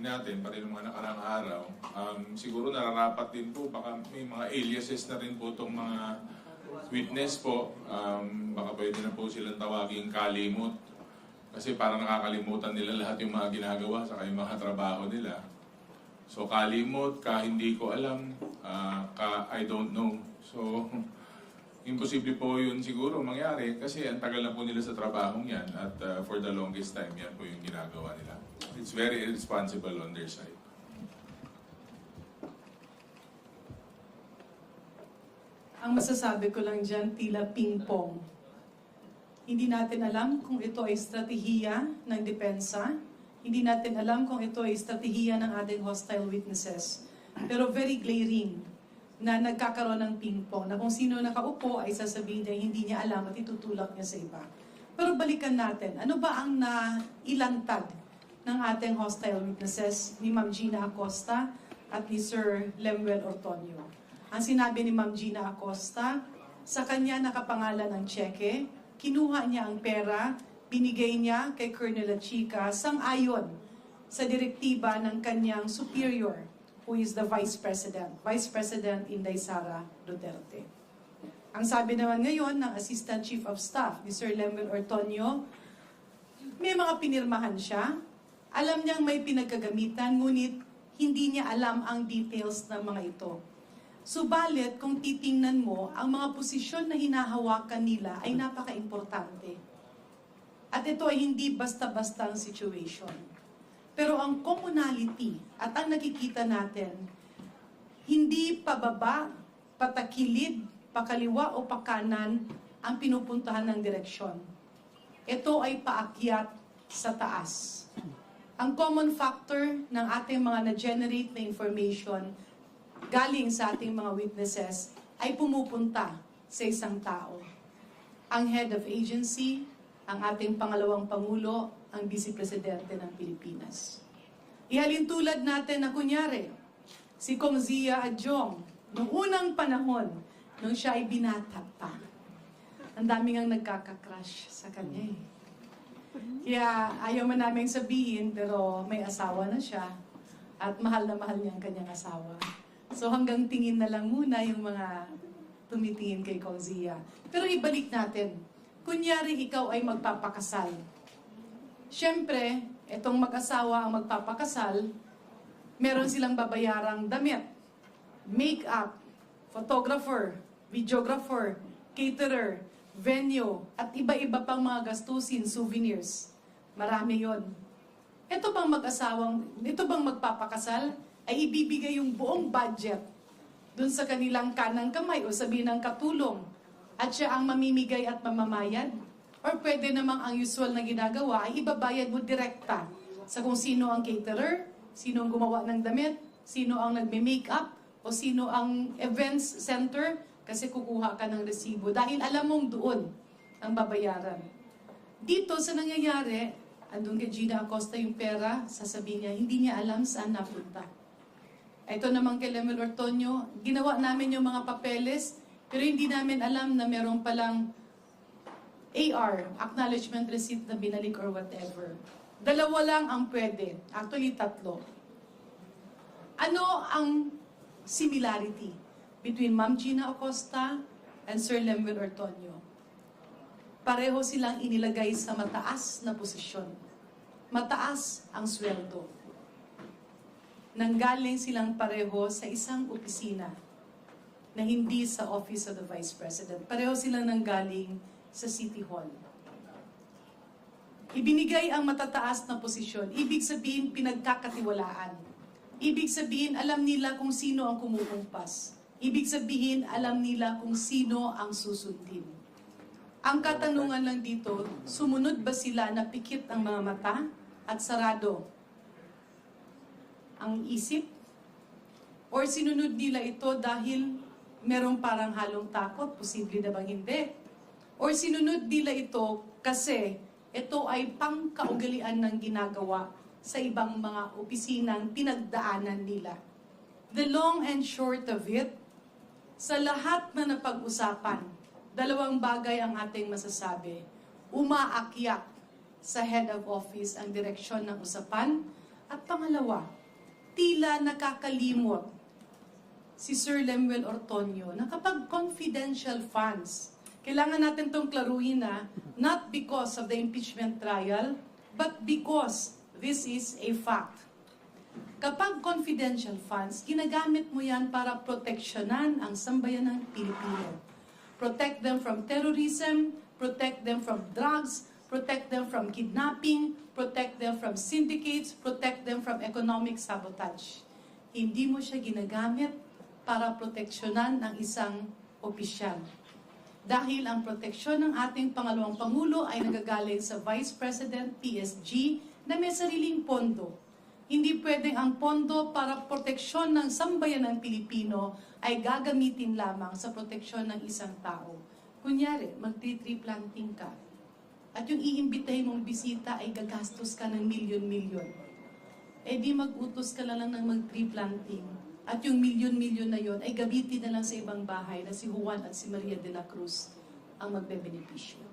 natin, pati ng mga nakarang araw, siguro nararapat din po, baka may mga aliases na rin po itong mga witness po. Baka pwede na po silang tawaging kalimot. Kasi parang nakakalimutan nila lahat yung mga ginagawa sa yung mga trabaho nila. So kalimot, hindi ko alam, I don't know. So imposible po yun siguro mangyari kasi ang tagal na po nila sa trabahong yan at for the longest time yan po yung ginagawa nila. It's very irresponsible on their side. Ang masasabi ko lang dyan, tila ping-pong. Hindi natin alam kung ito ay estratehiya ng depensa. Hindi natin alam kung ito ay estratehiya ng ating hostile witnesses. Pero very glaring na nagkakaroon ng ping-pong, na kung sino nakaupo ay sasabihin niya, hindi niya alam at itutulak niya sa iba. Pero balikan natin, ano ba ang nailantad ng ating hostile witnesses ni Ma'am Gina Acosta at ni Sir Lemuel Ortonio? Ang sinabi ni Ma'am Gina Acosta, sa kanya nakapangalan ang tseke, kinuha niya ang pera, binigay niya kay Colonel Chica sang-ayon sa direktiba ng kanyang superior, who is the Vice President Inday Sara Duterte. Ang sabi naman ngayon ng Assistant Chief of Staff ni Sir Lemuel Ortonio, may mga pinirmahan siya, alam niyang may pinagkagamitan, ngunit hindi niya alam ang details ng mga ito. Subalit, kung titingnan mo, ang mga posisyon na hinahawakan nila ay napaka-importante. At ito ay hindi basta-bastang situation. Pero ang commonality at ang nakikita natin, hindi pababa, patakilid, pakaliwa o pakanan ang pinupuntahan ng direksyon. Ito ay paakyat sa taas. Ang common factor ng ating mga na-generate na information galing sa ating mga witnesses ay pumupunta sa isang tao. Ang head of agency, ang ating pangalawang Pangulo, ang Vice Presidente ng Pilipinas. Ihalintulad natin na kunyari, si Kong Zia Adjong, noong unang panahon, nung siya ay binata pa, ang daming ang nagkaka-crush sa kanya eh. Kaya ayaw man namin sabihin, pero may asawa na siya at mahal na mahal niya ang kanyang asawa. So hanggang tingin na lang muna yung mga tumitingin kay Kong Zia. Pero ibalik natin, kunyari ikaw ay magpapakasal. Siyempre, itong mag-asawa ang magpapakasal, meron silang babayarang damit, make-up, photographer, videographer, caterer, venue, at iba-iba pang mga gastusin, souvenirs. Marami yon. Ito bang magpapakasal, ay ibibigay yung buong budget dun sa kanilang kanang kamay o sabihin ng katulong, at siya ang mamimigay at mamamayad? Or pwede namang ang usual na ginagawa ay ibabayad mo direkta sa kung sino ang caterer, sino ang gumawa ng damit, sino ang nagme-makeup, o sino ang events center, kasi kukuha ka ng resibo dahil alam mong doon ang babayaran. Dito sa nangyayari, andun kay Gina Acosta yung pera, sasabihin niya, hindi niya alam saan napunta. Ito naman kay Lemuel Ortonio, ginawa namin yung mga papeles, pero hindi namin alam na meron palang AR, acknowledgement receipt na binalik or whatever. Dalawa lang ang pwede. Actually, 3. Ano ang similarity between Ma'am Gina Acosta and Sir Lemuel Ortonio? Pareho silang inilagay sa mataas na posisyon. Mataas ang sweldo. Nanggaling silang pareho sa isang opisina na hindi sa Office of the Vice President. Pareho silang nanggaling sa City Hall. Ibinigay ang matataas na posisyon. Ibig sabihin, pinagkakatiwalaan. Ibig sabihin, alam nila kung sino ang kumukumpas. Ibig sabihin, alam nila kung sino ang susundin. Ang katanungan lang dito, sumunod ba sila na pikit ang mga mata at sarado ang isip? Or sinunod nila ito dahil merong parang halong takot? Posible na bang hindi? Or sinunod nila ito kasi ito ay pangkaugalian ng ginagawa sa ibang mga opisinang pinagdaanan nila. The long and short of it, sa lahat na napag-usapan, 2 bagay ang ating masasabi. Umaakyat sa head of office ang direksyon ng usapan At pangalawa, tila nakakalimot si Sir Lemuel Ortonio na kapag confidential funds, kailangan natin itong klaruhin na not because of the impeachment trial, but because this is a fact. Kapag confidential funds, ginagamit mo yan para proteksyonan ang sambayanang Pilipino. Protect them from terrorism, protect them from drugs, protect them from kidnapping, protect them from syndicates, protect them from economic sabotage. Hindi mo siya ginagamit para proteksyonan ng isang opisyal. Dahil ang proteksyon ng ating pangalawang Pangulo ay nagagaling sa Vice President PSG na may sariling pondo. Hindi pwedeng ang pondo para proteksyon ng sambayan ng Pilipino ay gagamitin lamang sa proteksyon ng isang tao. Kunyari, mag-tree planting ka. At yung iimbitahin mong bisita ay gagastos ka ng milyon-milyon. Eh di mag-utos ka na lang ng mag-tree planting. At yung milyon-milyon na yon ay gamitin na lang sa ibang bahay na si Juan at si Maria de la Cruz ang magbebenepisyo.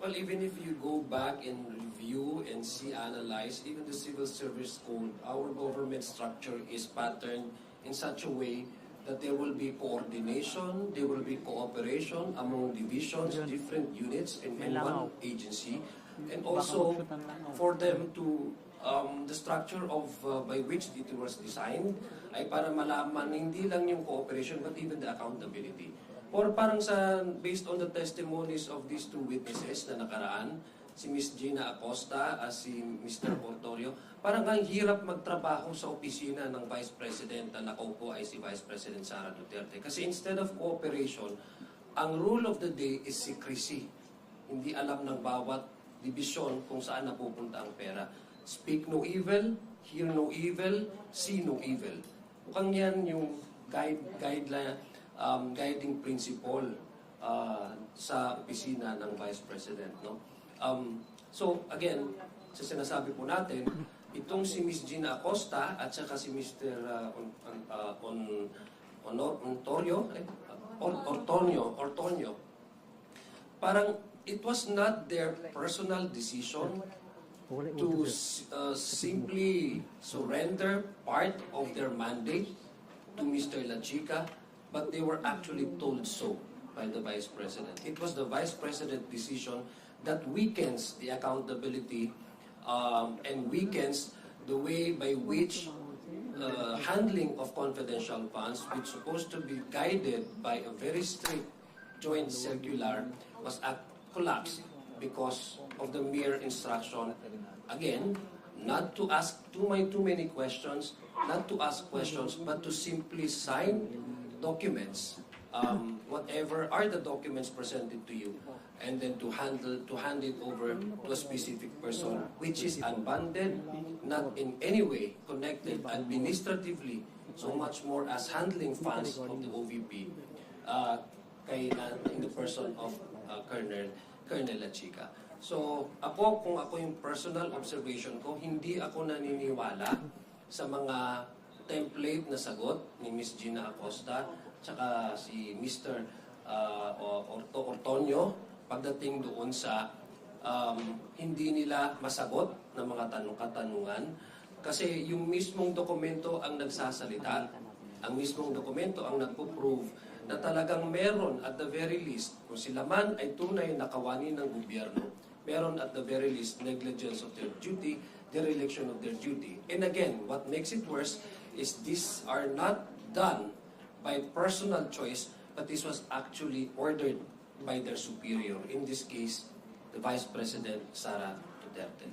Well, even if you go back and review and see, analyze, even the Civil Service Code, our government structure is patterned in such a way that there will be coordination, there will be cooperation among divisions, different units in one agency, and also for them to, the structure of by which it was designed ay para malaman hindi lang yung cooperation but even the accountability. Or parang based on the testimonies of these two witnesses na nakaraan, si Ms. Gina Acosta at si Mr. Portorio, parang ang hirap magtrabaho sa opisina ng Vice President na nakaupo ay si Vice President Sara Duterte. Kasi instead of cooperation, ang rule of the day is secrecy. Hindi alam ng bawat division kung saan napupunta ang pera. Speak no evil, hear no evil, see no evil. Mukhang yan yung guiding principle sa opisina ng Vice President, no? So again, sa sinasabi po natin, itong si Ms. Gina Acosta at saka si Mr. Ortonio, parang it was not their personal decision to simply surrender part of their mandate to Mr. Lachica, but they were actually told so by the Vice President. It was the Vice President decision that weakens the accountability and weakens the way by which handling of confidential funds, which is supposed to be guided by a very strict joint circular, was collapsed because of the mere instruction, again, not to ask too many questions, not to ask questions, but to simply sign documents, whatever are the documents presented to you, and then to hand it over to a specific person, which is unbundled, not in any way connected administratively, so much more as handling funds of the OVP, in the person of Colonel Lachica. So, kung ako yung personal observation ko, hindi ako naniniwala sa mga template na sagot ni Ms. Gina Acosta tsaka si Mr. Ortonio pagdating doon sa hindi nila masagot na mga katanungan kasi yung mismong dokumento ang nagsasalita, ang mismong dokumento ang nagpo-prove na talagang meron at the very least, kung sila man ay tunay na kawani ng gobyerno, meron at the very least negligence of their duty, dereliction of their duty. And again, what makes it worse is these are not done by personal choice, but this was actually ordered by their superior, in this case, the Vice President Sara Duterte.